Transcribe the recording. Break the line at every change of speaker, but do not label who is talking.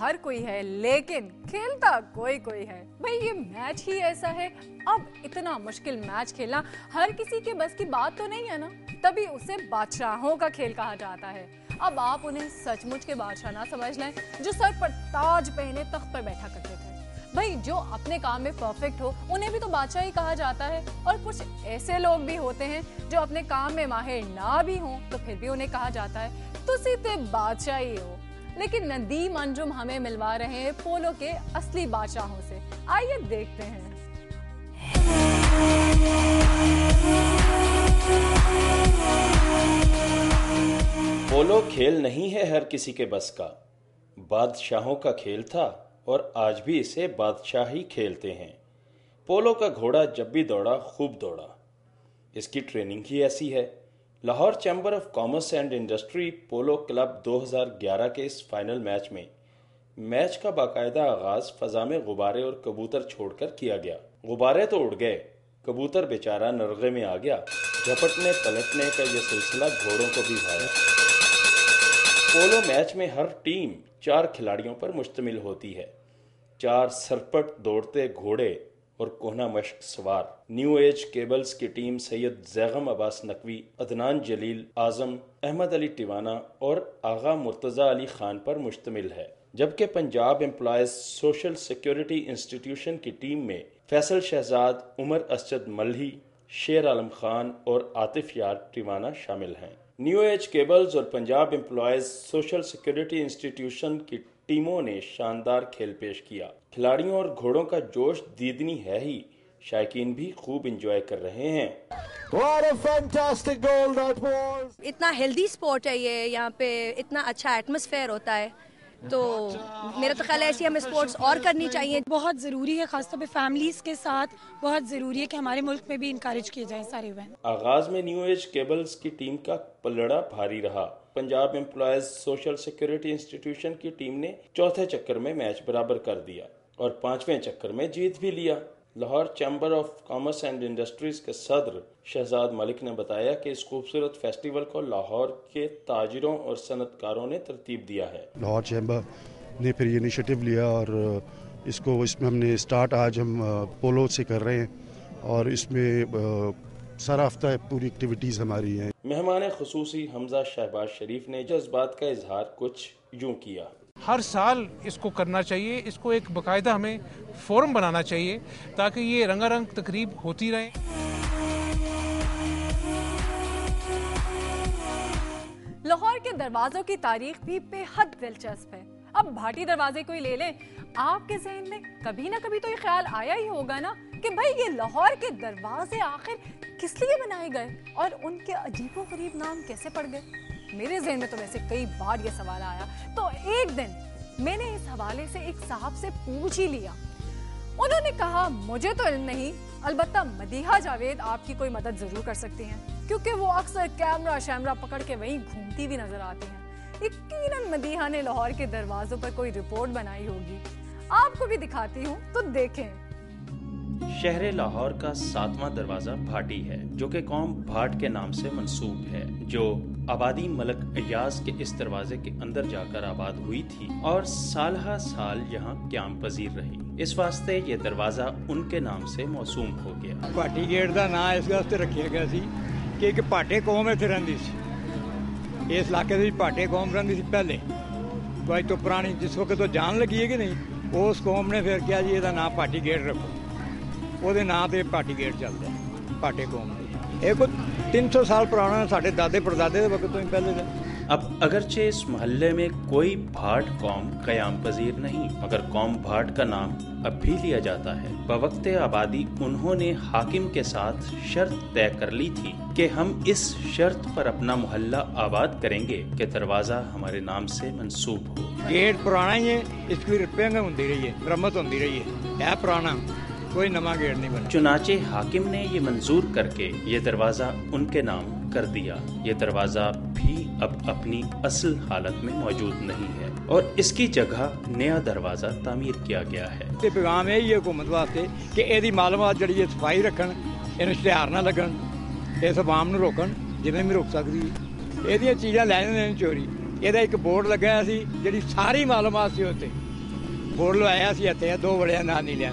ہر کوئی ہے لیکن کھیلتا کوئی ہے. بھائی یہ میچ ہی ایسا ہے. اب اتنا مشکل میچ کھیلنا ہر کسی کے بس کی بات تو نہیں ہے نا, تبھی اسے بادشاہوں کا کھیل کہا جاتا ہے. اب آپ انہیں سچ مچ کے بادشاہ نہ سمجھ لیں جو سر پر تاج پہنے تخت پر بیٹھا کرتے تھے. بھائی جو اپنے کام میں پرفیکٹ ہو انہیں بھی تو بادشاہ ہی کہا جاتا ہے, اور کچھ ایسے لوگ بھی ہوتے ہیں جو اپنے کام میں ماہر نہ بھی ہوں تو پھر بھی انہیں کہا جاتا ہے تسی تے بادشاہ ہی ہو. لیکن ندیم انجم ہمیں ملوا رہے ہیں پولو کے اصلی بادشاہوں سے. آئیے دیکھتے ہیں.
پولو کھیل نہیں ہے ہر کسی کے بس کا, بادشاہوں کا کھیل تھا اور آج بھی اسے بادشاہ ہی کھیلتے ہیں. پولو کا گھوڑا جب بھی دوڑا خوب دوڑا. اس کی ٹریننگ ہی ایسی ہے. Lahore chamber of commerce and industry polo club 2011 کے اس فائنل میچ کا باقاعدہ آغاز فضا میں غبارے اور کبوتر چھوڑ کر کیا گیا. غبارے تو اڑ گئے, کبوتر بیچارہ نرغے میں آ گیا. جھپٹنے پلٹنے کا یہ سلسلہ گھوڑوں کو بھی بھایا. پولو میچ میں ہر ٹیم 4 کھلاڑیوں پر مشتمل ہوتی ہے. 4 سرپٹ دوڑتے گھوڑے اور کوہنا مشق سوار. نیو ایج کیبلز کی ٹیم سید زیغم عباس نقوی, عدنان جلیل, اعظم, احمد علی ٹیوانا اور آغا مرتضی علی خان پر مشتمل ہے. جبکہ Punjab employees social security institution کی ٹیم میں فیصل شہزاد, عمر اسجد ملہی, شیر عالم خان اور عاطف یار ٹیوانا شامل ہیں. نیو ایج کیبلز اور Punjab employees social security institution کی ٹیموں نے شاندار کھیل پیش کیا. کھلاڑیوں اور گھوڑوں کا جوش دیدنی ہے ہی, شائقین بھی خوب انجوائے کر رہے ہیں.
What a fantastic goal that was!
اتنا ہیلدی سپورٹ ہے یہ, یہاں پہ اتنا اچھا ایٹماسفیئر ہوتا ہے, تو میرا تو خیال ہے ایسی ہمیں سپورٹس اور کرنی چاہیے.
بہت ضروری ہے, خاص طور پہ فیملیز کے ساتھ بہت ضروری ہے کہ ہمارے ملک میں بھی انکریج کیے جائیں سارے ایونٹ.
آغاز میں نیو ایج کیبلز کی ٹیم کا پلڑا بھاری رہا. Punjab employees social security institution کی ٹیم نے چوتھے چکر میں میچ برابر کر دیا اور 5ویں چکر میں جیت بھی لیا. Lahore chamber of commerce and industries کے صدر شہزاد ملک نے بتایا کہ اس خوبصورت فیسٹیول کو لاہور کے تاجروں اور صنعت کاروں نے ترتیب دیا ہے.
لاہور چیمبر نے پھر یہ انیشیٹو لیا اور اس میں ہم نے اسٹارٹ آج ہم پولو سے کر رہے ہیں, اور اس میں سارا ہفتہ پوری ایکٹیویٹیز ہماری ہیں.
مہمان خصوصی حمزہ شہباز شریف نے جذبات کا اظہار کچھ یوں کیا.
ہر سال اس کو کرنا چاہیے, اس کو ایک باقاعدہ ہمیں فورم بنانا چاہیے تاکہ یہ رنگا رنگ تقریب ہوتی رہے.
لاہور کے دروازوں کی تاریخ بھی بے حد دلچسپ ہے. اب بھاٹی دروازے کو ہی لے لیں, آپ کے ذہن میں کبھی نہ کبھی تو یہ خیال آیا ہی ہوگا نا کہ بھائی یہ لاہور کے دروازے آخر کس لیے بنائے گئے اور ان کے عجیب و غریب نام کیسے پڑ گئے. میرے ذہن میں تو ویسے کئی بار یہ سوال آیا, تو ایک دن میں نے اس حوالے سے ایک صاحب سے پوچھ ہی لیا. انہوں نے کہا مجھے تو علم نہیں, البتہ مدیحہ جاوید آپ کی کوئی مدد ضرور کر سکتی ہیں کیونکہ وہ اکثر کیمرہ شیمرہ پکڑ کے وہیں گھومتی بھی نظر آتی ہیں. یقیناً مدیحہ نے لاہور کے دروازوں پر کوئی رپورٹ بنائی ہوگی, آپ کو بھی دکھاتی ہوں تو دیکھیں.
شہر لاہور کا 7واں دروازہ بھاٹی ہے جو کہ قوم بھاٹ کے نام سے منسوب ہے, جو آبادی ملک ایاز کے اس دروازے کے اندر جا کر آباد ہوئی تھی اور سالہ سال یہاں قیام پذیر رہی. اس واسطے یہ دروازہ ان کے نام سے موسوم ہو گیا.
بھاٹی گیٹ کا نام اس واسطے رکھا گیا سی کہ ایک پاٹے قوم اتنے رہتی سی. اس علاقے سے پاٹے قوم رہتی سی پہلے, تو اج تو پرانی جس وقت تو جان لگی ہے کہ نہیں, اس قوم نے پھر کیا جی یہ نام پاٹی گیٹ رکھو, وہ نام سے پاٹی گیٹ چلتا ہے پاٹے قوم. یہ کوئی 300 سال پرانا, سارے دادے پردادے کے وقت تو ہی پہلے سے.
اب اگرچہ اس محلے میں کوئی بھاٹ قوم قیام پذیر نہیں, مگر قوم بھاٹ کا نام اب بھی لیا جاتا ہے. بوقت آبادی انہوں نے حاکم کے ساتھ شرط طے کر لی تھی کہ ہم اس شرط پر اپنا محلہ آباد کریں گے کہ دروازہ ہمارے نام سے منسوب ہو.
گیٹ پرانا ہی ہے, اس کی ریپیئرنگ ہوتی رہی ہے, مرمت ہوتی رہی ہے پرانا, کوئی نواں گیٹ نہیں بنا.
چنانچہ حاکم نے یہ منظور کر کے یہ دروازہ ان کے نام کر دیا. یہ دروازہ بھی اب اپنی اصل حالت میں موجود نہیں ہے اور اس کی جگہ نیا دروازہ تعمیر کیا گیا ہے.
پیغام یہی ہے حکومت واسطے کہ یہ معلومات جڑی صفائی رکھن, اشتہار نہ لگن, اس عوام نو روکن جویں بھی روک سکتی. یہ چیزاں لے جاندے چوری. یہ ایک بورڈ لگا سی جڑی ساری معلومات سی اتنے ਫੋੜ ਲਵਾਇਆ ਸੀ ਹੱਥੇ 2 ਵੜਿਆ ਨਾਲ ਨਹੀਂ ਲਿਆ